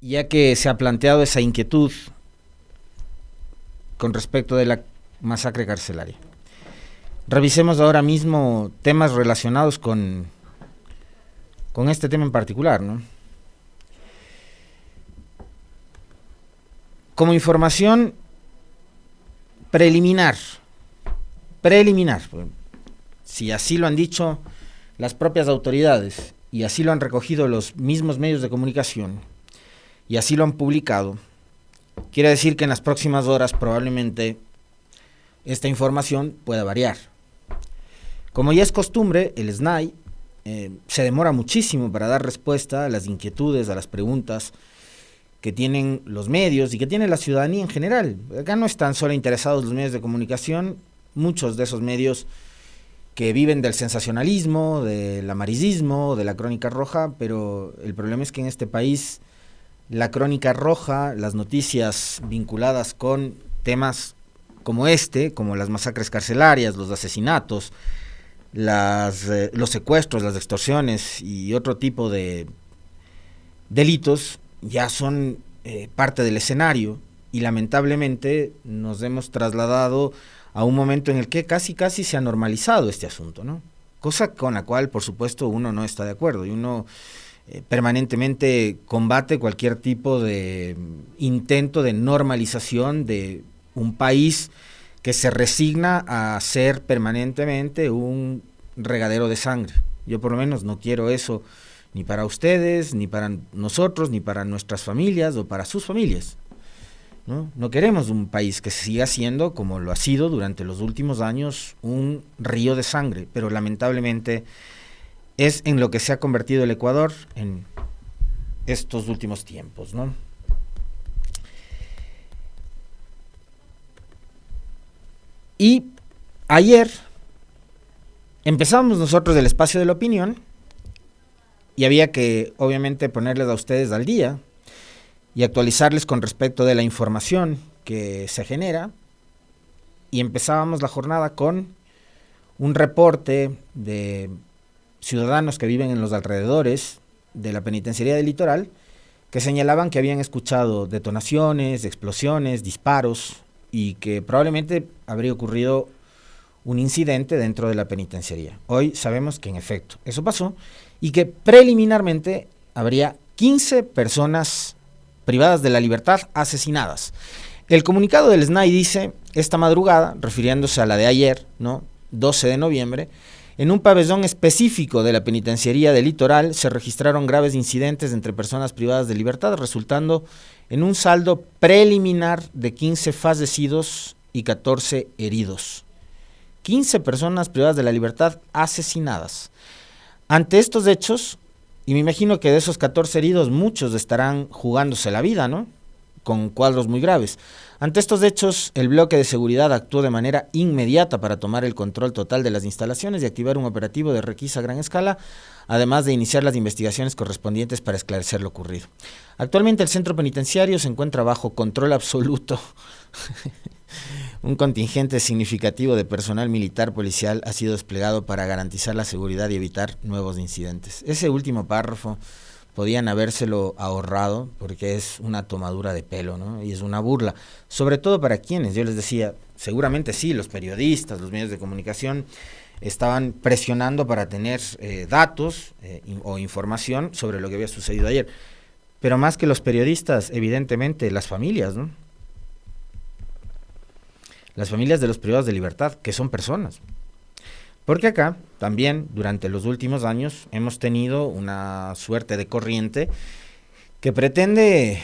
Ya que se ha planteado esa inquietud con respecto de la masacre carcelaria. Revisemos ahora mismo temas relacionados con este tema en particular, ¿no? Como información preliminar, si así lo han dicho las propias autoridades y así lo han recogido los mismos medios de comunicación y así lo han publicado, quiere decir que en las próximas horas probablemente esta información pueda variar. Como ya es costumbre, el SNAI se demora muchísimo para dar respuesta a las inquietudes, a las preguntas que tienen los medios y que tiene la ciudadanía en general. Acá no están solo interesados los medios de comunicación, muchos de esos medios que viven del sensacionalismo, del amarillismo, de la crónica roja, pero el problema es que en este país la crónica roja, las noticias vinculadas con temas como como las masacres carcelarias, los asesinatos, los secuestros, las extorsiones y otro tipo de delitos, ya son parte del escenario y lamentablemente nos hemos trasladado a un momento en el que casi se ha normalizado este asunto, ¿no? Cosa con la cual, por supuesto, uno no está de acuerdo y uno permanentemente combate cualquier tipo de intento de normalización de un país que se resigna a ser permanentemente un regadero de sangre. Yo por lo menos no quiero eso ni para ustedes, ni para nosotros, ni para nuestras familias o para sus familias. No queremos un país que siga siendo, como lo ha sido durante los últimos años, un río de sangre, pero lamentablemente es en lo que se ha convertido el Ecuador en estos últimos tiempos, ¿no? Y ayer empezamos nosotros el espacio de la opinión y había que obviamente ponerles a ustedes al día y actualizarles con respecto de la información que se genera, y empezábamos la jornada con un reporte de ciudadanos que viven en los alrededores de la penitenciaría del Litoral que señalaban que habían escuchado detonaciones, explosiones, disparos y que probablemente habría ocurrido un incidente dentro de la penitenciaría. Hoy sabemos que en efecto eso pasó y que preliminarmente habría 15 personas privadas de la libertad asesinadas. El comunicado del SNAI dice, esta madrugada, refiriéndose a la de ayer, ¿no? 12 de noviembre, en un pabellón específico de la penitenciaría del Litoral se registraron graves incidentes entre personas privadas de libertad, resultando en un saldo preliminar de 15 fallecidos y 14 heridos. 15 personas privadas de la libertad asesinadas. Ante estos hechos, y me imagino que de esos 14 heridos muchos estarán jugándose la vida, ¿no? Con cuadros muy graves. Ante estos hechos, el bloque de seguridad actuó de manera inmediata para tomar el control total de las instalaciones y activar un operativo de requisa a gran escala, además de iniciar las investigaciones correspondientes para esclarecer lo ocurrido. Actualmente el centro penitenciario se encuentra bajo control absoluto. Un contingente significativo de personal militar policial ha sido desplegado para garantizar la seguridad y evitar nuevos incidentes. Ese último párrafo podían habérselo ahorrado porque es una tomadura de pelo, ¿no? Y es una burla, sobre todo para quienes, yo les decía, seguramente sí, los periodistas, los medios de comunicación estaban presionando para tener datos o información sobre lo que había sucedido ayer, pero más que los periodistas, evidentemente las familias, ¿no? Las familias de los privados de libertad, que son personas. Porque acá también durante los últimos años hemos tenido una suerte de corriente que pretende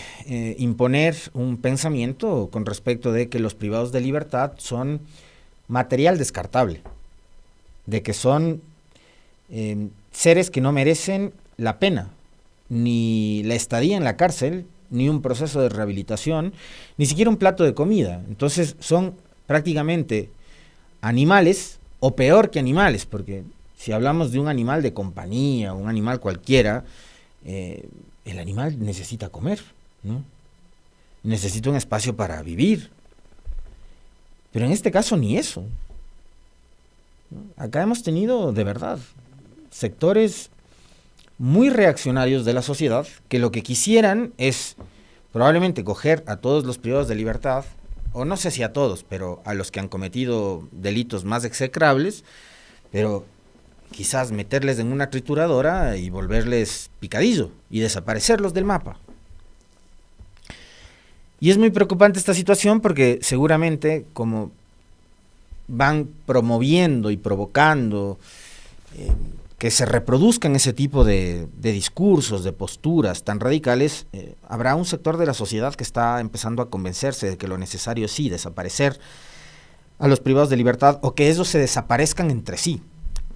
imponer un pensamiento con respecto de que los privados de libertad son material descartable, de que son seres que no merecen la pena, ni la estadía en la cárcel, ni un proceso de rehabilitación, ni siquiera un plato de comida. Entonces son prácticamente animales, o peor que animales, porque si hablamos de un animal de compañía, un animal cualquiera, el animal necesita comer, ¿no? Necesita un espacio para vivir. Pero en este caso ni eso, ¿no? Acá hemos tenido, de verdad, sectores muy reaccionarios de la sociedad que lo que quisieran es probablemente coger a todos los privados de libertad, o no sé si a todos, pero a los que han cometido delitos más execrables, pero quizás meterles en una trituradora y volverles picadillo y desaparecerlos del mapa. Y es muy preocupante esta situación porque seguramente como van promoviendo y provocando que se reproduzcan ese tipo de discursos, de posturas tan radicales, habrá un sector de la sociedad que está empezando a convencerse de que lo necesario es sí desaparecer a los privados de libertad o que ellos se desaparezcan entre sí,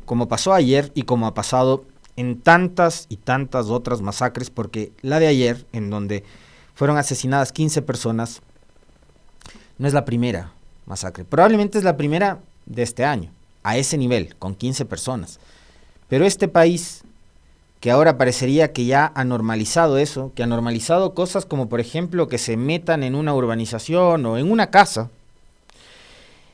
como pasó ayer y como ha pasado en tantas y tantas otras masacres, porque la de ayer, en donde fueron asesinadas 15 personas, no es la primera masacre. Probablemente es la primera de este año, a ese nivel, con 15 personas. Pero este país, que ahora parecería que ya ha normalizado eso, que ha normalizado cosas como, por ejemplo, que se metan en una urbanización o en una casa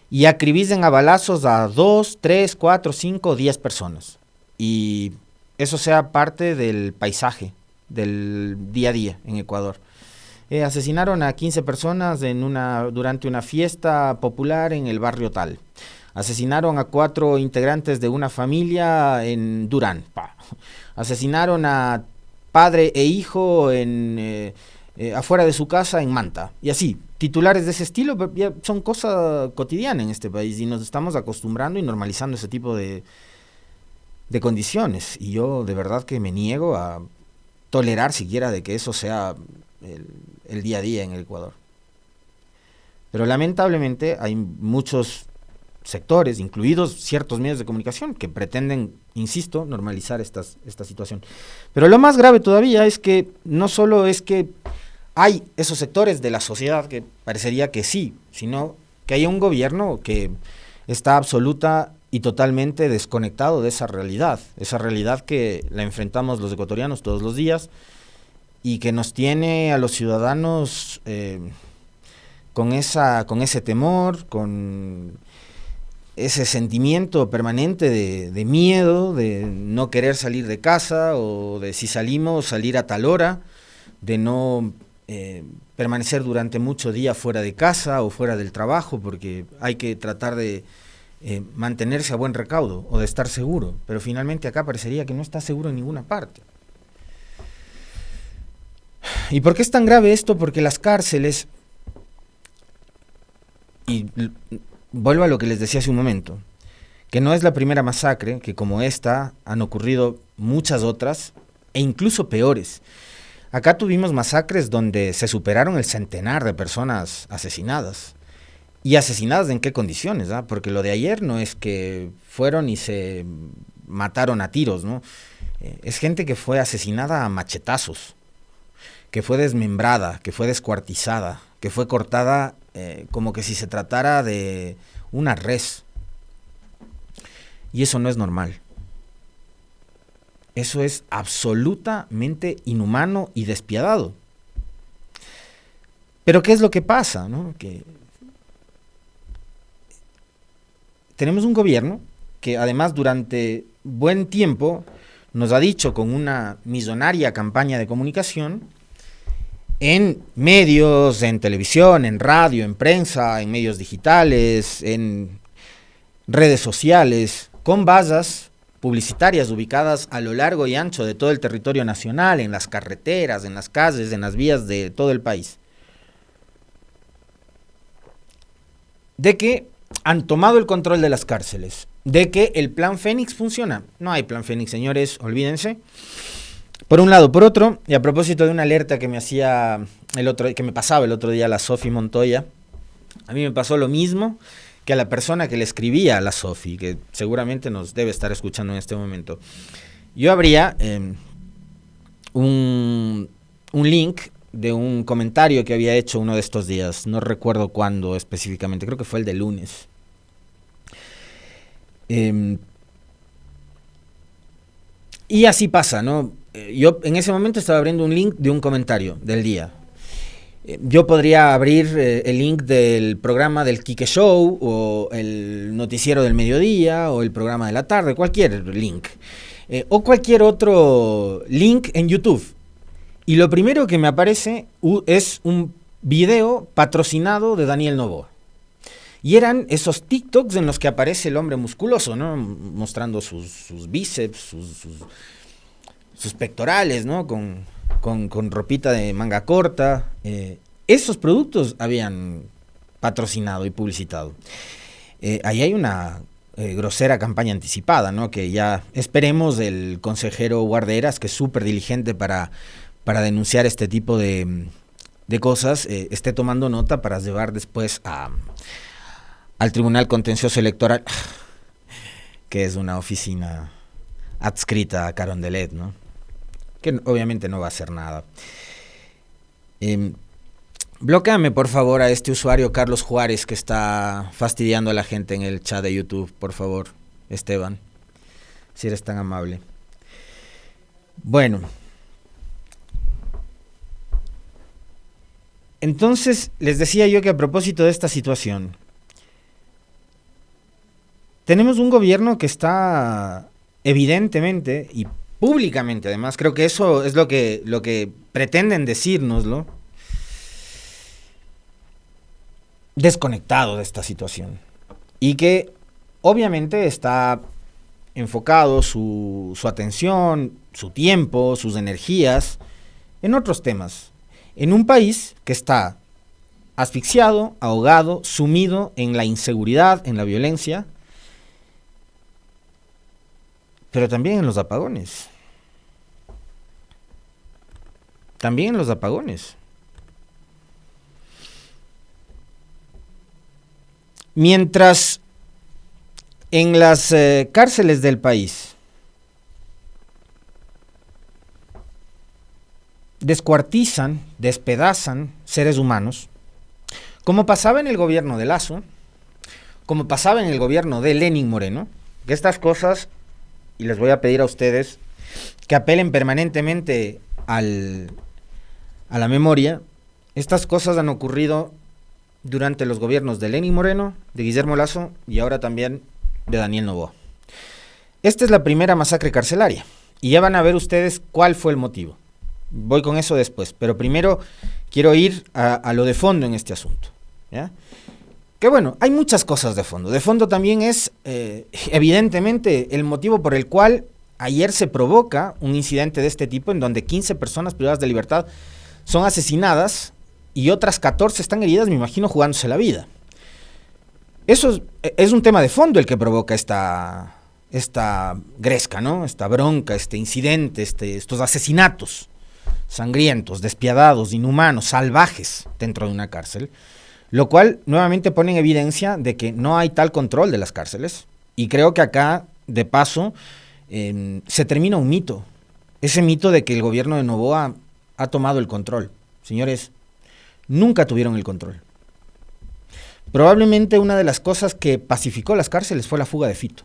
y acribillen a balazos a 2, 3, 4, 5, 10 personas. Y eso sea parte del paisaje, del día a día en Ecuador. Asesinaron a 15 personas durante una fiesta popular en el barrio tal. Asesinaron a 4 integrantes de una familia en Durán. Asesinaron a padre e hijo afuera de su casa en Manta. Y así, titulares de ese estilo ya son cosa cotidiana en este país y nos estamos acostumbrando y normalizando ese tipo de condiciones. Y yo de verdad que me niego a tolerar siquiera de que eso sea el día a día en el Ecuador. Pero lamentablemente hay muchos sectores, incluidos ciertos medios de comunicación, que pretenden, insisto, normalizar esta situación. Pero lo más grave todavía es que no solo es que hay esos sectores de la sociedad que parecería que sí, sino que hay un gobierno que está absoluta y totalmente desconectado de esa realidad que la enfrentamos los ecuatorianos todos los días y que nos tiene a los ciudadanos con ese temor, con ese sentimiento permanente de miedo, de no querer salir de casa o de si salimos salir a tal hora, de no permanecer durante mucho día fuera de casa o fuera del trabajo porque hay que tratar de mantenerse a buen recaudo o de estar seguro, pero finalmente acá parecería que no está seguro en ninguna parte. ¿Y por qué es tan grave esto? Porque las cárceles, y vuelvo a lo que les decía hace un momento, que no es la primera masacre, que como esta han ocurrido muchas otras, e incluso peores. Acá tuvimos masacres donde se superaron el centenar de personas asesinadas. ¿Y asesinadas en qué condiciones? Porque lo de ayer no es que fueron y se mataron a tiros, ¿no? Es gente que fue asesinada a machetazos, que fue desmembrada, que fue descuartizada, que fue cortada como que si se tratara de una res. Y eso no es normal. Eso es absolutamente inhumano y despiadado. Pero ¿qué es lo que pasa, no? Que tenemos un gobierno que además durante buen tiempo nos ha dicho con una millonaria campaña de comunicación en medios, en televisión, en radio, en prensa, en medios digitales, en redes sociales, con vallas publicitarias ubicadas a lo largo y ancho de todo el territorio nacional, en las carreteras, en las calles, en las vías de todo el país, de que han tomado el control de las cárceles, de que el plan Fénix funciona. No hay plan Fénix, señores, olvídense. Por un lado. Por otro, y a propósito de una alerta que me pasaba el otro día la Sofi Montoya, a mí me pasó lo mismo que a la persona que le escribía a la Sofi, que seguramente nos debe estar escuchando en este momento. Yo abría un link de un comentario que había hecho uno de estos días, no recuerdo cuándo específicamente, creo que fue el de lunes. Y así pasa, ¿no? Yo en ese momento estaba abriendo un link de un comentario del día. Yo podría abrir el link del programa del Quique Show o el noticiero del mediodía o el programa de la tarde, cualquier link. o cualquier otro link en YouTube. Y lo primero que me aparece es un video patrocinado de Daniel Noboa. Y eran esos TikToks en los que aparece el hombre musculoso, ¿no? Mostrando sus bíceps, sus pectorales, ¿no? Con ropita de manga corta. Esos productos habían patrocinado y publicitado. Ahí hay una grosera campaña anticipada, ¿no? Que ya esperemos del consejero Guarderas, que es súper diligente para denunciar este tipo de cosas, esté tomando nota para llevar después al Tribunal Contencioso Electoral, que es una oficina adscrita a Carondelet, ¿no? Que obviamente no va a hacer nada. Bloquéame por favor a este usuario Carlos Juárez que está fastidiando a la gente en el chat de YouTube, por favor, Esteban, si eres tan amable. Bueno, entonces les decía yo que a propósito de esta situación, tenemos un gobierno que está evidentemente y públicamente, además, creo que eso es lo que pretenden decírnoslo, desconectado de esta situación. Y que obviamente está enfocado su atención, su tiempo, sus energías en otros temas. En un país que está asfixiado, ahogado, sumido en la inseguridad, en la violencia, pero también en los apagones. También en los apagones. Mientras en las cárceles del país descuartizan, despedazan seres humanos, como pasaba en el gobierno de Lasso, como pasaba en el gobierno de Lenín Moreno, que estas cosas, y les voy a pedir a ustedes que apelen permanentemente a la memoria, estas cosas han ocurrido durante los gobiernos de Lenín Moreno, de Guillermo Lasso y ahora también de Daniel Noboa. Esta es la primera masacre carcelaria y ya van a ver ustedes cuál fue el motivo. Voy con eso después, pero primero quiero ir a lo de fondo en este asunto, ¿ya? Que bueno, hay muchas cosas de fondo. De fondo también es, evidentemente, el motivo por el cual ayer se provoca un incidente de este tipo en donde 15 personas privadas de libertad son asesinadas y otras 14 están heridas, me imagino, jugándose la vida. Eso es un tema de fondo el que provoca esta gresca, ¿no? Esta bronca, este incidente, estos asesinatos sangrientos, despiadados, inhumanos, salvajes dentro de una cárcel, lo cual nuevamente pone en evidencia de que no hay tal control de las cárceles, y creo que acá, de paso, se termina un mito, ese mito de que el gobierno de Noboa ha tomado el control. Señores, nunca tuvieron el control. Probablemente una de las cosas que pacificó las cárceles fue la fuga de Fito.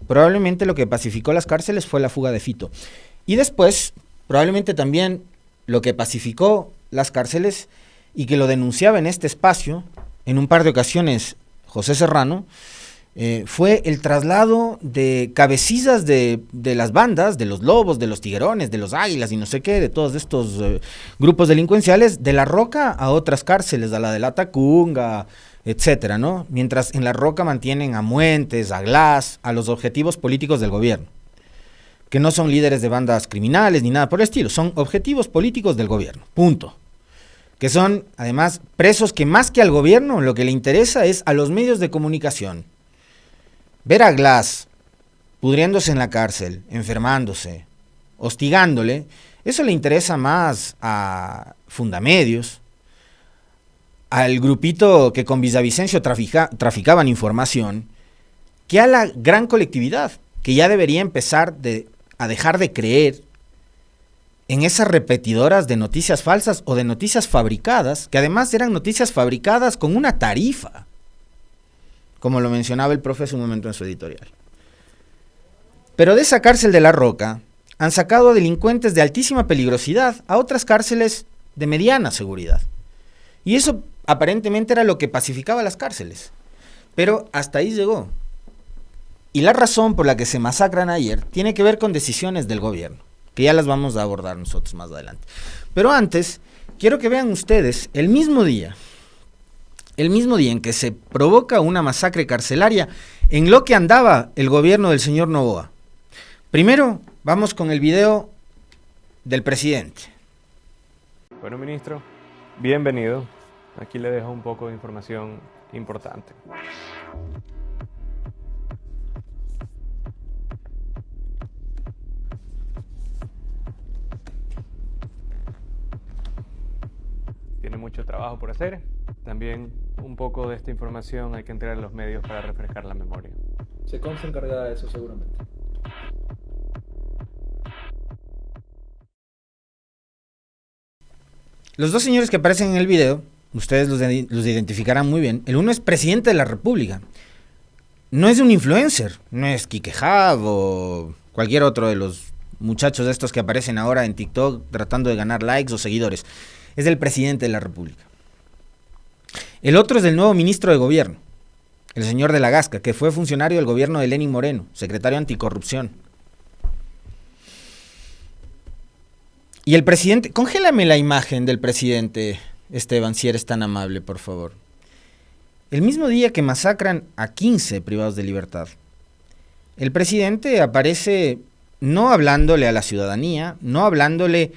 Probablemente lo que pacificó las cárceles fue la fuga de Fito. Y después, probablemente también lo que pacificó las cárceles y que lo denunciaba en este espacio, en un par de ocasiones, José Serrano, fue el traslado de cabecillas de las bandas, de los Lobos, de los Tiguerones, de los Águilas y no sé qué, de todos estos grupos delincuenciales, de La Roca a otras cárceles, a la de la Tacunga, etcétera, ¿no? Mientras en La Roca mantienen a Muentes, a Glass, a los objetivos políticos del gobierno, que no son líderes de bandas criminales ni nada por el estilo, son objetivos políticos del gobierno, punto. Que son, además, presos que más que al gobierno lo que le interesa es a los medios de comunicación. Ver a Glass pudriéndose en la cárcel, enfermándose, hostigándole, eso le interesa más a Fundamedios, al grupito que con Villavicencio traficaban información, que a la gran colectividad, que ya debería empezar a dejar de creer en esas repetidoras de noticias falsas o de noticias fabricadas, que además eran noticias fabricadas con una tarifa, como lo mencionaba el profe hace un momento en su editorial. Pero de esa cárcel de La Roca han sacado a delincuentes de altísima peligrosidad a otras cárceles de mediana seguridad. Y eso aparentemente era lo que pacificaba las cárceles. Pero hasta ahí llegó. Y la razón por la que se masacran ayer tiene que ver con decisiones del gobierno, que ya las vamos a abordar nosotros más adelante. Pero antes, quiero que vean ustedes el mismo día en que se provoca una masacre carcelaria, en lo que andaba el gobierno del señor Noboa. Primero, vamos con el video del presidente. Bueno, ministro, bienvenido. Aquí le dejo un poco de información importante. Tiene mucho trabajo por hacer. También un poco de esta información hay que entregar a los medios para refrescar la memoria. SECOM se encargará de eso seguramente. Los dos señores que aparecen en el video, ustedes los identificarán muy bien. El uno es presidente de la República. No es un influencer, no es Quique Jab o cualquier otro de los muchachos estos que aparecen ahora en TikTok tratando de ganar likes o seguidores. Es el presidente de la República. El otro es el nuevo ministro de gobierno, el señor de la Gasca, que fue funcionario del gobierno de Lenín Moreno, secretario anticorrupción. Y el presidente, congélame la imagen del presidente, Esteban, si eres tan amable, por favor. El mismo día que masacran a 15 privados de libertad, el presidente aparece no hablándole a la ciudadanía, no hablándole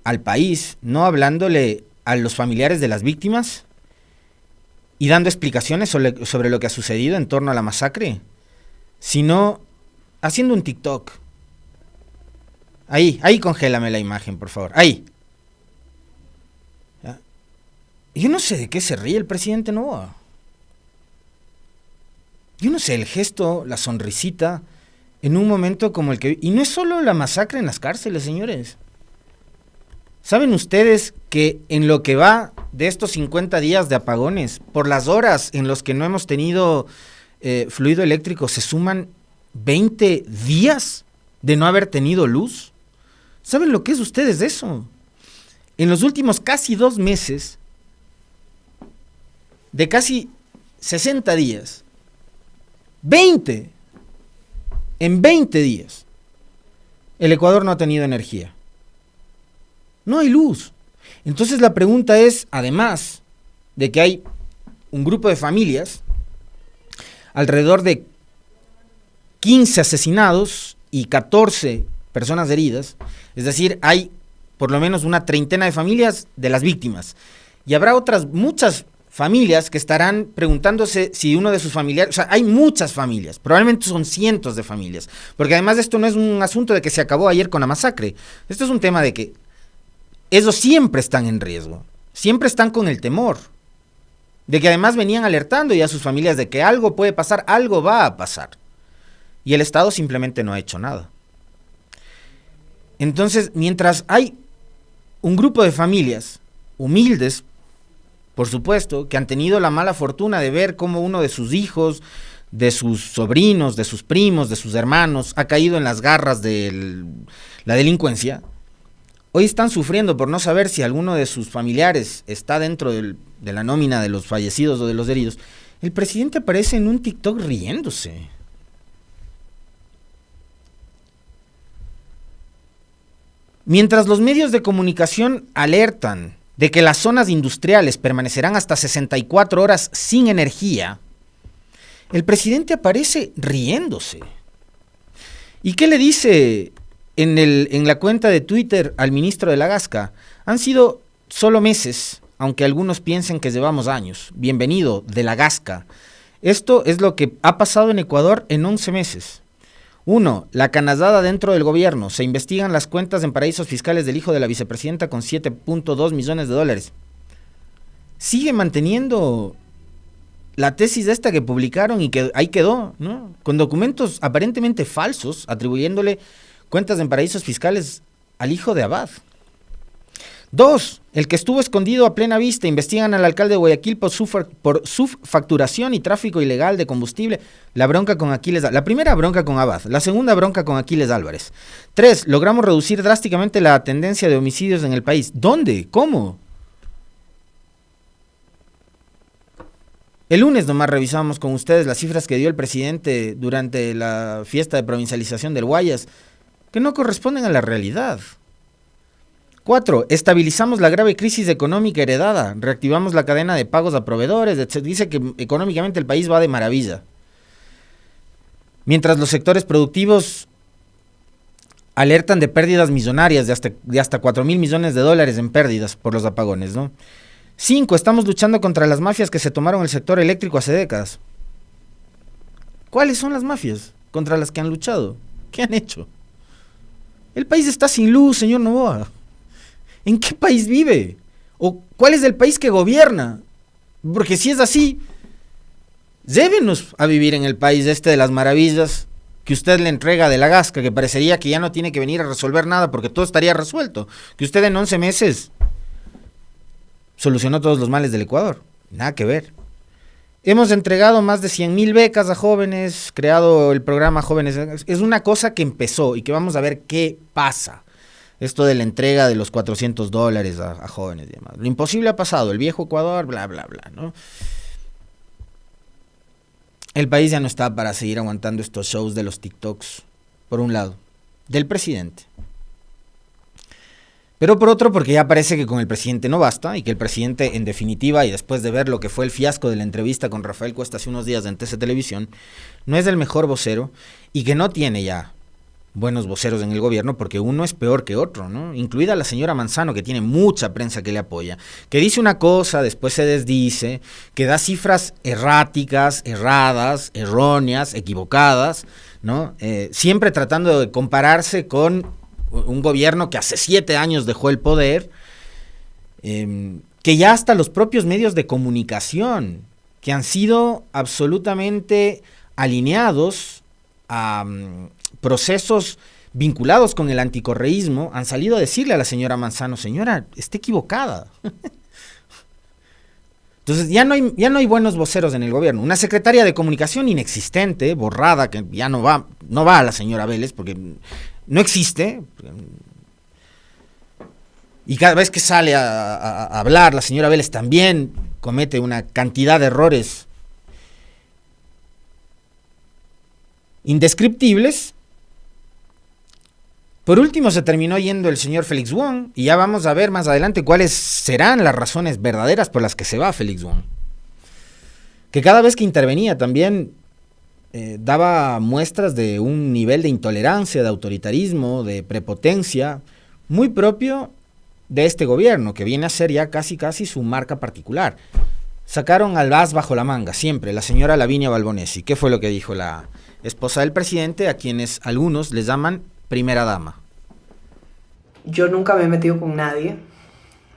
al país, no hablándole a los familiares de las víctimas y dando explicaciones sobre lo que ha sucedido en torno a la masacre, sino haciendo un TikTok. Ahí congélame la imagen, por favor. Ahí. ¿Ya? Yo no sé de qué se ríe el presidente Noboa. Yo no sé, el gesto, la sonrisita, en un momento como el que... Y no es solo la masacre en las cárceles, señores. ¿Saben ustedes que en lo que va de estos 50 días de apagones, por las horas en los que no hemos tenido fluido eléctrico, se suman 20 días de no haber tenido luz? ¿Saben lo que es ustedes de eso? En los últimos casi 2 meses, de casi 60 días, 20, en 20 días, el Ecuador no ha tenido energía. No hay luz. Entonces la pregunta es, además de que hay un grupo de familias, alrededor de 15 asesinados y 14 personas heridas, es decir, hay por lo menos una treintena de familias de las víctimas. Y habrá otras muchas familias que estarán preguntándose si uno de sus familiares, o sea, hay muchas familias, probablemente son cientos de familias, porque además esto no es un asunto de que se acabó ayer con la masacre, esto es un tema de que ellos siempre están en riesgo, siempre están con el temor, de que además venían alertando ya a sus familias de que algo puede pasar, algo va a pasar, y el Estado simplemente no ha hecho nada. Entonces, mientras hay un grupo de familias humildes, por supuesto, que han tenido la mala fortuna de ver cómo uno de sus hijos, de sus sobrinos, de sus primos, de sus hermanos, ha caído en las garras de la delincuencia, hoy están sufriendo por no saber si alguno de sus familiares está dentro de la nómina de los fallecidos o de los heridos. El presidente aparece en un TikTok riéndose. Mientras los medios de comunicación alertan de que las zonas industriales permanecerán hasta 64 horas sin energía, el presidente aparece riéndose. ¿Y qué le dice en la cuenta de Twitter al ministro de la Gasca? Han sido solo meses, aunque algunos piensen que llevamos años. Bienvenido, de la Gasca. Esto es lo que ha pasado en Ecuador en 11 meses. 1. La canallada dentro del gobierno. Se investigan las cuentas en paraísos fiscales del hijo de la vicepresidenta con 7.2 millones de dólares. Sigue manteniendo la tesis esta que publicaron y que ahí quedó, ¿no? Con documentos aparentemente falsos, atribuyéndole cuentas en paraísos fiscales al hijo de Abad. 2. El que estuvo escondido a plena vista. Investigan al alcalde de Guayaquil por subfacturación y tráfico ilegal de combustible. La bronca con Aquiles, la primera bronca con Abad, la segunda bronca con Aquiles Álvarez. 3. Logramos reducir drásticamente la tendencia de homicidios en el país. ¿Dónde? ¿Cómo? El lunes nomás revisábamos con ustedes las cifras que dio el presidente durante la fiesta de provincialización del Guayas, que no corresponden a la realidad. 4. Estabilizamos la grave crisis económica heredada, reactivamos la cadena de pagos a proveedores, dice que económicamente el país va de maravilla. Mientras los sectores productivos alertan de pérdidas millonarias de hasta 4,000 millones de dólares en pérdidas por los apagones, ¿no? 5. Estamos luchando contra las mafias que se tomaron el sector eléctrico hace décadas. ¿Cuáles son las mafias contra las que han luchado? ¿Qué han hecho? El país está sin luz, señor Noboa. ¿En qué país vive? ¿O cuál es el país que gobierna? Porque si es así, llévenos a vivir en el país este de las maravillas que usted le entrega de la gasca, que parecería que ya no tiene que venir a resolver nada porque todo estaría resuelto. Que usted en 11 meses solucionó todos los males del Ecuador. Nada que ver. Hemos entregado más de 100,000 becas a jóvenes, creado el programa Jóvenes. Es una cosa que empezó y que vamos a ver qué pasa. Esto de la entrega de los $400 a jóvenes y demás. Lo imposible ha pasado, el viejo Ecuador, bla, bla, bla, ¿no? El país ya no está para seguir aguantando estos shows de los TikToks, por un lado, del presidente. Pero por otro, porque ya parece que con el presidente no basta, y que el presidente, en definitiva, y después de ver lo que fue el fiasco de la entrevista con Rafael Cuesta hace unos días en TC Televisión, no es el mejor vocero, y que no tiene ya buenos voceros en el gobierno, porque uno es peor que otro, ¿no? Incluida la señora Manzano, que tiene mucha prensa que le apoya, que dice una cosa, después se desdice, que da cifras erráticas, erradas, erróneas, equivocadas, ¿no? Siempre tratando de compararse con un gobierno que hace 7 años dejó el poder, que ya hasta los propios medios de comunicación, que han sido absolutamente alineados a procesos vinculados con el anticorreísmo, han salido a decirle a la señora Manzano, señora, está equivocada. Entonces ya no hay buenos voceros en el gobierno. Una secretaria de comunicación inexistente, borrada, que ya no va a la señora Vélez, porque no existe. Y cada vez que sale a hablar, la señora Vélez también comete una cantidad de errores indescriptibles. Por último se terminó yendo el señor Félix Wong, y ya vamos a ver más adelante cuáles serán las razones verdaderas por las que se va Félix Wong. Que cada vez que intervenía también daba muestras de un nivel de intolerancia, de autoritarismo, de prepotencia, muy propio de este gobierno, que viene a ser ya casi su marca particular. Sacaron al as bajo la manga, siempre, la señora Lavinia Balbonesi. ¿Qué fue lo que dijo la esposa del presidente, a quienes algunos les llaman primera dama? Yo nunca me he metido con nadie.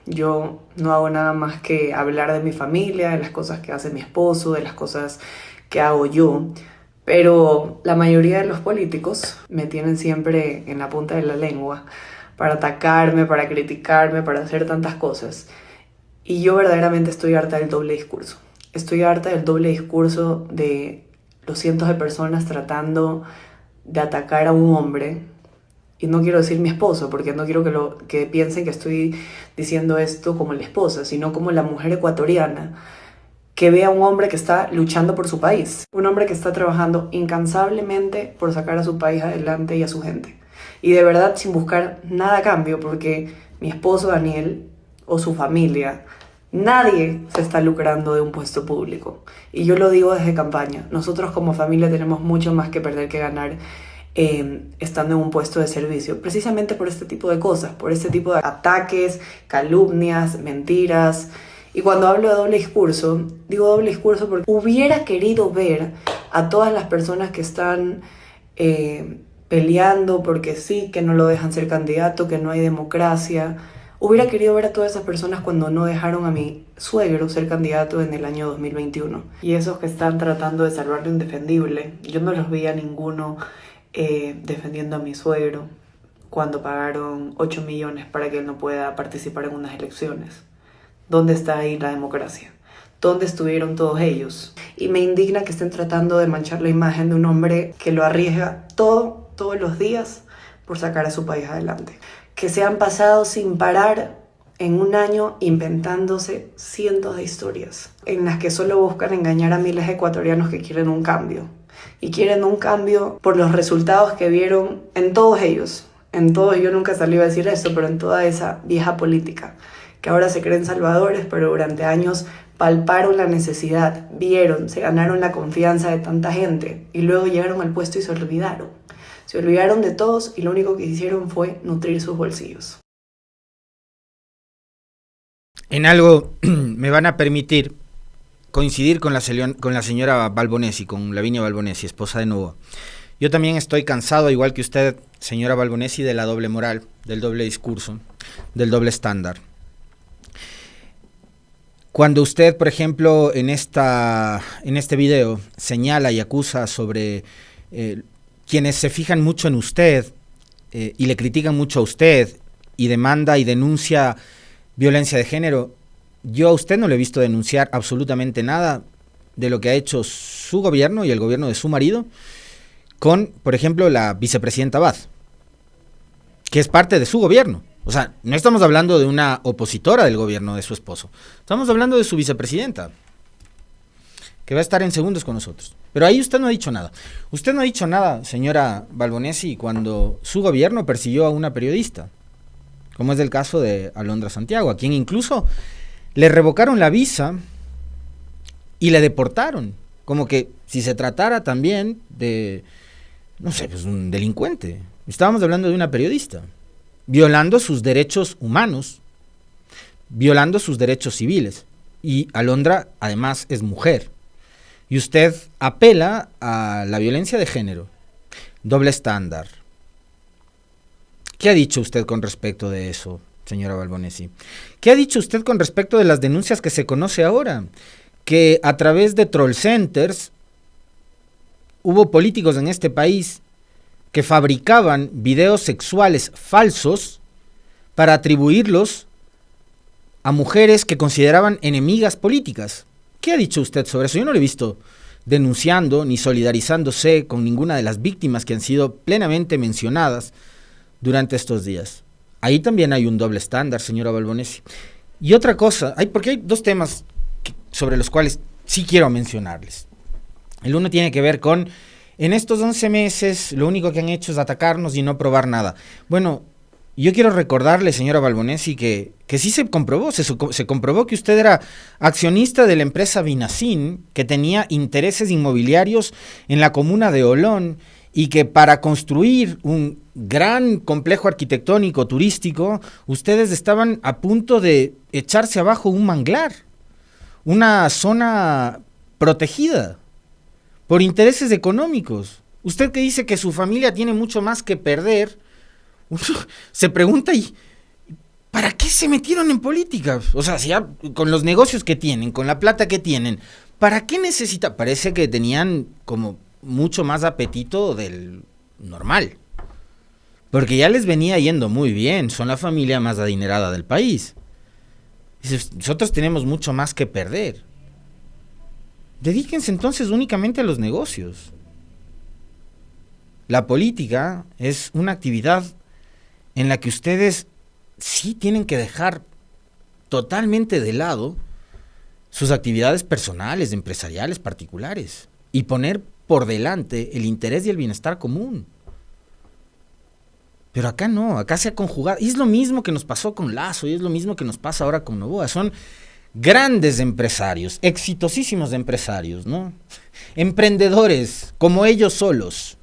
Yo no hago nada más que hablar de mi familia, de las cosas que hace mi esposo, de las cosas que hago yo. Pero la mayoría de los políticos me tienen siempre en la punta de la lengua para atacarme, para criticarme, para hacer tantas cosas. Y yo verdaderamente estoy harta del doble discurso. Estoy harta del doble discurso de los cientos de personas tratando de atacar a un hombre. Y no quiero decir mi esposo, porque no quiero que piensen que estoy diciendo esto como la esposa, sino como la mujer ecuatoriana que ve a un hombre que está luchando por su país. Un hombre que está trabajando incansablemente por sacar a su país adelante y a su gente. Y de verdad sin buscar nada a cambio, porque mi esposo Daniel o su familia, nadie se está lucrando de un puesto público. Y yo lo digo desde campaña. Nosotros como familia tenemos mucho más que perder que ganar estando en un puesto de servicio, precisamente por este tipo de cosas, por este tipo de ataques, calumnias, mentiras. Y cuando hablo de doble discurso, digo doble discurso porque hubiera querido ver a todas las personas que están peleando porque sí, que no lo dejan ser candidato, que no hay democracia. Hubiera querido ver a todas esas personas cuando no dejaron a mi suegro ser candidato en el año 2021. Y esos que están tratando de salvar lo indefendible, yo no los vi a ninguno defendiendo a mi suegro cuando pagaron 8 millones para que él no pueda participar en unas elecciones. ¿Dónde está ahí la democracia? ¿Dónde estuvieron todos ellos? Y me indigna que estén tratando de manchar la imagen de un hombre que lo arriesga todos los días por sacar a su país adelante. Que se han pasado sin parar en un año inventándose cientos de historias en las que solo buscan engañar a miles de ecuatorianos que quieren un cambio. Y quieren un cambio por los resultados que vieron en todos ellos. En todos, yo nunca salí a decir esto, pero en toda esa vieja política, que ahora se creen salvadores, pero durante años palparon la necesidad, vieron, se ganaron la confianza de tanta gente y luego llegaron al puesto y se olvidaron. Se olvidaron de todos y lo único que hicieron fue nutrir sus bolsillos. En algo me van a permitir coincidir con la señora Balbonesi, con Lavinia Balbonesi, esposa de Noboa. Yo también estoy cansado, igual que usted, señora Balbonesi, de la doble moral, del doble discurso, del doble estándar. Cuando usted, por ejemplo, en este video señala y acusa sobre quienes se fijan mucho en usted y le critican mucho a usted y demanda y denuncia violencia de género, yo a usted no le he visto denunciar absolutamente nada de lo que ha hecho su gobierno y el gobierno de su marido con, por ejemplo, la vicepresidenta Abad, que es parte de su gobierno. O sea, no estamos hablando de una opositora del gobierno de su esposo. Estamos hablando de su vicepresidenta, que va a estar en segundos con nosotros. Pero ahí usted no ha dicho nada. Usted no ha dicho nada, señora Balbonesi, cuando su gobierno persiguió a una periodista, como es el caso de Alondra Santiago, a quien incluso le revocaron la visa y le deportaron. Como que si se tratara también de, no sé, pues un delincuente. Estábamos hablando de una periodista, violando sus derechos humanos, violando sus derechos civiles. Y Alondra, además, es mujer. Y usted apela a la violencia de género, doble estándar. ¿Qué ha dicho usted con respecto de eso, señora Balbonesi? ¿Qué ha dicho usted con respecto de las denuncias que se conoce ahora? Que a través de troll centers hubo políticos en este país que fabricaban videos sexuales falsos para atribuirlos a mujeres que consideraban enemigas políticas. ¿Qué ha dicho usted sobre eso? Yo no lo he visto denunciando ni solidarizándose con ninguna de las víctimas que han sido plenamente mencionadas durante estos días. Ahí también hay un doble estándar, señora Balbonesi. Y otra cosa, porque hay dos temas sobre los cuales sí quiero mencionarles. El uno tiene que ver con, en estos 11 meses, lo único que han hecho es atacarnos y no probar nada. Bueno, yo quiero recordarle, señora Balbonesi, que sí se comprobó, se comprobó que usted era accionista de la empresa Vinacin, que tenía intereses inmobiliarios en la comuna de Olón, y que para construir un gran complejo arquitectónico turístico, ustedes estaban a punto de echarse abajo un manglar, una zona protegida por intereses económicos. Usted que dice que su familia tiene mucho más que perder, uno se pregunta, ¿y para qué se metieron en política? O sea, si ya con los negocios que tienen, con la plata que tienen, ¿para qué necesita? Parece que tenían como mucho más apetito del normal, porque ya les venía yendo muy bien, son la familia más adinerada del país. Dice, nosotros tenemos mucho más que perder. Dedíquense entonces únicamente a los negocios. La política es una actividad en la que ustedes sí tienen que dejar totalmente de lado sus actividades personales, empresariales, particulares, y poner por delante el interés y el bienestar común. Pero acá no, acá se ha conjugado, y es lo mismo que nos pasó con Lazo, y es lo mismo que nos pasa ahora con Noboa. Son grandes empresarios, exitosísimos empresarios, ¿no? Emprendedores, como ellos solos.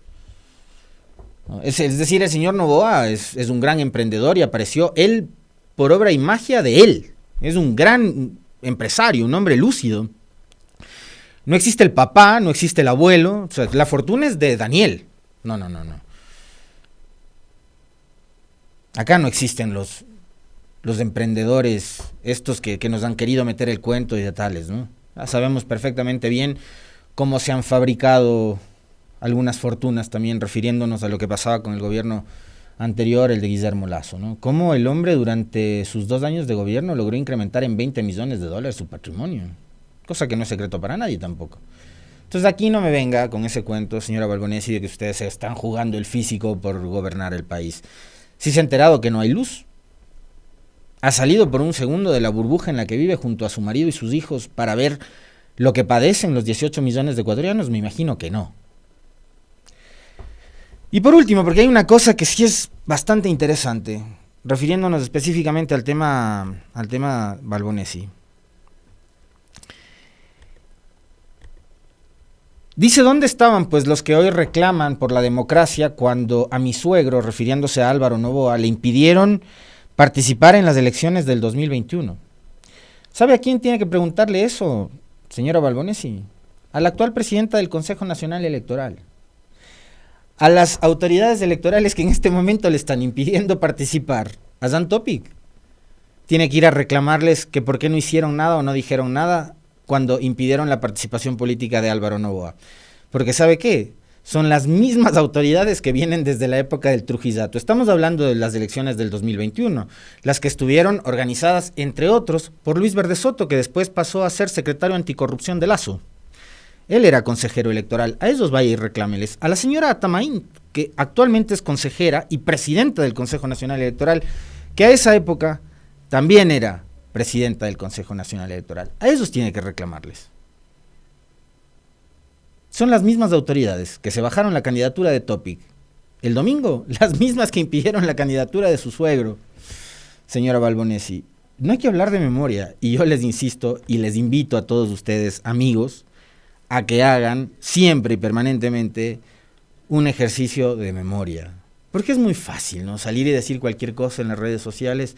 Es decir, el señor Noboa es un gran emprendedor y apareció él por obra y magia de él. Es un gran empresario, un hombre lúcido. No existe el papá, no existe el abuelo, o sea, la fortuna es de Daniel. No. Acá no existen los emprendedores estos que nos han querido meter el cuento y de tales, ¿no? Ya sabemos perfectamente bien cómo se han fabricado algunas fortunas, también refiriéndonos a lo que pasaba con el gobierno anterior, el de Guillermo Lazo, ¿no? Cómo el hombre durante sus 2 años de gobierno logró incrementar en $20 millones su patrimonio, cosa que no es secreto para nadie tampoco. Entonces aquí no me venga con ese cuento, señora Balbonesi, de que ustedes se están jugando el físico por gobernar el país. ¿Sí se ha enterado que no hay luz? ¿Ha salido por un segundo de la burbuja en la que vive junto a su marido y sus hijos para ver lo que padecen los 18 millones de ecuatorianos? Me imagino que no. Y por último, porque hay una cosa que sí es bastante interesante, refiriéndonos específicamente al tema Balbonesi. Dice, ¿dónde estaban pues los que hoy reclaman por la democracia cuando a mi suegro, refiriéndose a Álvaro Noboa, le impidieron participar en las elecciones del 2021? ¿Sabe a quién tiene que preguntarle eso, señora Balbonesi? A la actual presidenta del Consejo Nacional Electoral. A las autoridades electorales que en este momento le están impidiendo participar. A Dan Topic tiene que ir a reclamarles que por qué no hicieron nada o no dijeron nada cuando impidieron la participación política de Álvaro Noboa. Porque ¿sabe qué? Son las mismas autoridades que vienen desde la época del Trujillato. Estamos hablando de las elecciones del 2021, las que estuvieron organizadas, entre otros, por Luis Verde Soto, que después pasó a ser secretario anticorrupción de Lazo. Él era consejero electoral. A esos vaya y reclámeles. A la señora Atamaín, que actualmente es consejera y presidenta del Consejo Nacional Electoral, que a esa época también era presidenta del Consejo Nacional Electoral. A esos tiene que reclamarles. Son las mismas autoridades que se bajaron la candidatura de Topic el domingo, las mismas que impidieron la candidatura de su suegro, señora Balbonesi. No hay que hablar de memoria, y yo les insisto y les invito a todos ustedes, amigos, a que hagan siempre y permanentemente un ejercicio de memoria. Porque es muy fácil, ¿no? Salir y decir cualquier cosa en las redes sociales,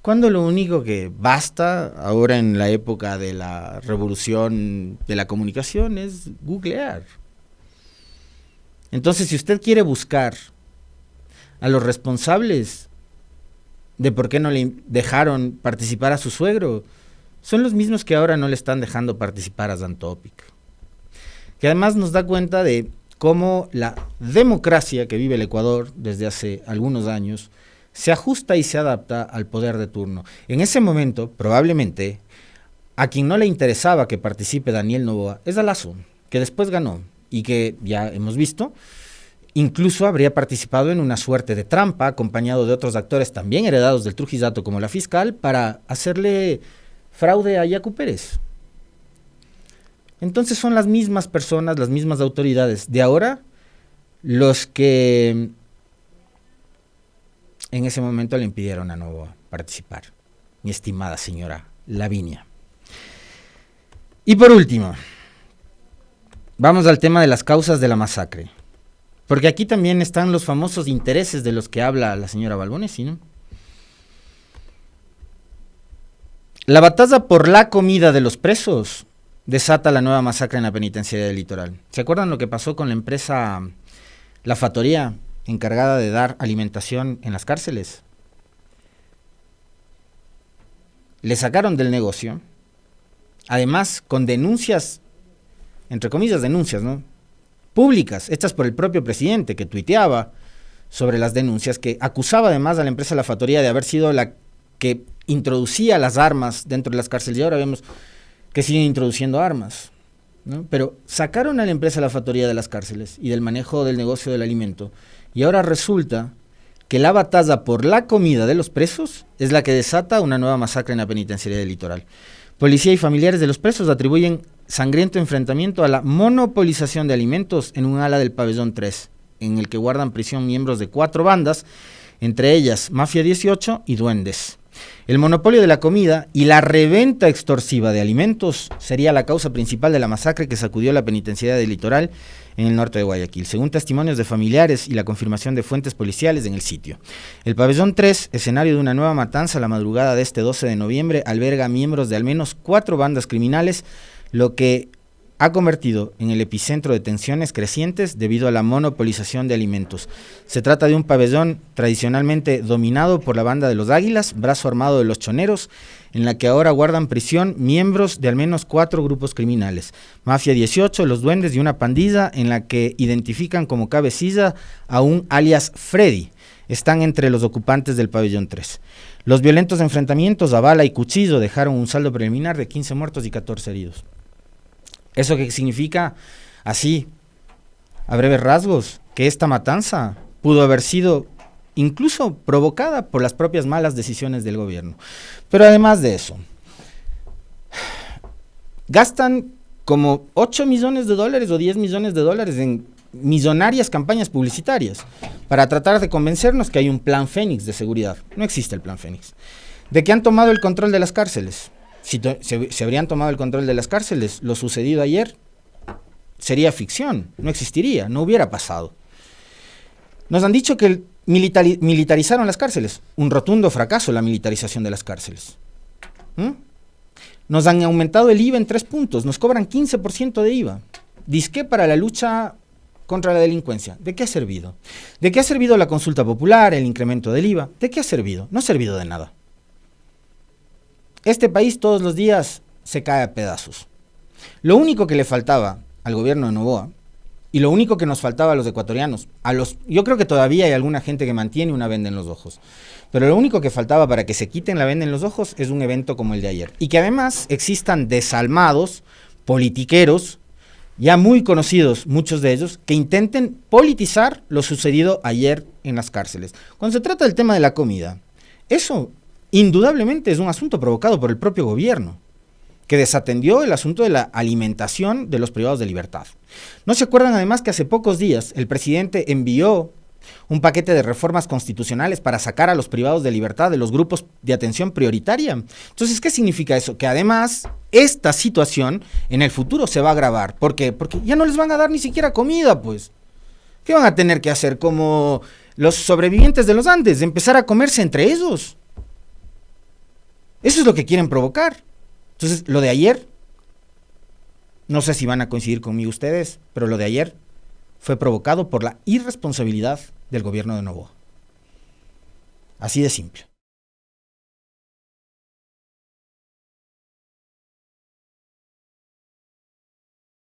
cuando lo único que basta ahora en la época de la revolución de la comunicación es googlear. Entonces, si usted quiere buscar a los responsables de por qué no le dejaron participar a su suegro, son los mismos que ahora no le están dejando participar a Dan Topic. Que además nos da cuenta de cómo la democracia que vive el Ecuador desde hace algunos años se ajusta y se adapta al poder de turno. En ese momento, probablemente, a quien no le interesaba que participe Daniel Noboa es a Lazo, que después ganó y que ya hemos visto, incluso habría participado en una suerte de trampa, acompañado de otros actores también heredados del Trujillato como la fiscal, para hacerle fraude a Yacu Pérez. Entonces son las mismas personas, las mismas autoridades de ahora, los que en ese momento le impidieron a Noboa participar, mi estimada señora Lavinia. Y por último, vamos al tema de las causas de la masacre, porque aquí también están los famosos intereses de los que habla la señora Balbonesi, ¿no? La batalla por la comida de los presos desata la nueva masacre en la penitenciaría del Litoral. ¿Se acuerdan lo que pasó con la empresa La Factoría, encargada de dar alimentación en las cárceles? Le sacaron del negocio, además con denuncias, entre comillas denuncias, ¿no?, públicas, hechas por el propio presidente, que tuiteaba sobre las denuncias, que acusaba además a la empresa La Factoría de haber sido la que introducía las armas dentro de las cárceles, y ahora vemos que siguen introduciendo armas, ¿no? Pero sacaron a la empresa La Factoría de las cárceles y del manejo del negocio del alimento, y ahora resulta que la batalla por la comida de los presos es la que desata una nueva masacre en la penitenciaría del Litoral. Policía y familiares de los presos atribuyen sangriento enfrentamiento a la monopolización de alimentos en un ala del pabellón 3, en el que guardan prisión miembros de 4 bandas, entre ellas Mafia 18 y Duendes. El monopolio de la comida y la reventa extorsiva de alimentos sería la causa principal de la masacre que sacudió la penitenciaría del Litoral en el norte de Guayaquil, según testimonios de familiares y la confirmación de fuentes policiales en el sitio. El pabellón 3, escenario de una nueva matanza la madrugada de este 12 de noviembre, alberga miembros de al menos 4 bandas criminales, lo que ha convertido en el epicentro de tensiones crecientes debido a la monopolización de alimentos. Se trata de un pabellón tradicionalmente dominado por la banda de los Águilas, brazo armado de los Choneros, en la que ahora guardan prisión miembros de al menos 4 grupos criminales. Mafia 18, los Duendes y una pandilla en la que identifican como cabecilla a un alias Freddy. Están entre los ocupantes del pabellón 3. Los violentos enfrentamientos a bala y cuchillo dejaron un saldo preliminar de 15 muertos y 14 heridos. ¿Eso qué significa? Así, a breves rasgos, que esta matanza pudo haber sido incluso provocada por las propias malas decisiones del gobierno. Pero además de eso, gastan como 8 millones de dólares o 10 millones de dólares en millonarias campañas publicitarias para tratar de convencernos que hay un plan Fénix de seguridad. No existe el plan Fénix. De que han tomado el control de las cárceles. Si se habrían tomado el control de las cárceles, lo sucedido ayer sería ficción, no existiría, no hubiera pasado. Nos han dicho que militarizaron las cárceles. Un rotundo fracaso la militarización de las cárceles. Nos han aumentado el IVA en 3 puntos, nos cobran 15% de IVA. Disque para la lucha contra la delincuencia. ¿De qué ha servido? ¿De qué ha servido la consulta popular, el incremento del IVA? ¿De qué ha servido? No ha servido de nada. Este país todos los días se cae a pedazos. Lo único que le faltaba al gobierno de Noboa, y lo único que nos faltaba a los ecuatorianos, yo creo que todavía hay alguna gente que mantiene una venda en los ojos, pero lo único que faltaba para que se quiten la venda en los ojos es un evento como el de ayer. Y que además existan desalmados, politiqueros, ya muy conocidos, muchos de ellos, que intenten politizar lo sucedido ayer en las cárceles. Cuando se trata del tema de la comida, eso indudablemente es un asunto provocado por el propio gobierno, que desatendió el asunto de la alimentación de los privados de libertad. ¿No se acuerdan además que hace pocos días el presidente envió un paquete de reformas constitucionales para sacar a los privados de libertad de los grupos de atención prioritaria? Entonces, ¿qué significa eso? Que además esta situación en el futuro se va a agravar. ¿Por qué? Porque ya no les van a dar ni siquiera comida, pues. ¿Qué van a tener que hacer? Como los sobrevivientes de los Andes, empezar a comerse entre ellos. Eso es lo que quieren provocar. Entonces, lo de ayer, no sé si van a coincidir conmigo ustedes, pero lo de ayer fue provocado por la irresponsabilidad del gobierno de Noboa. Así de simple.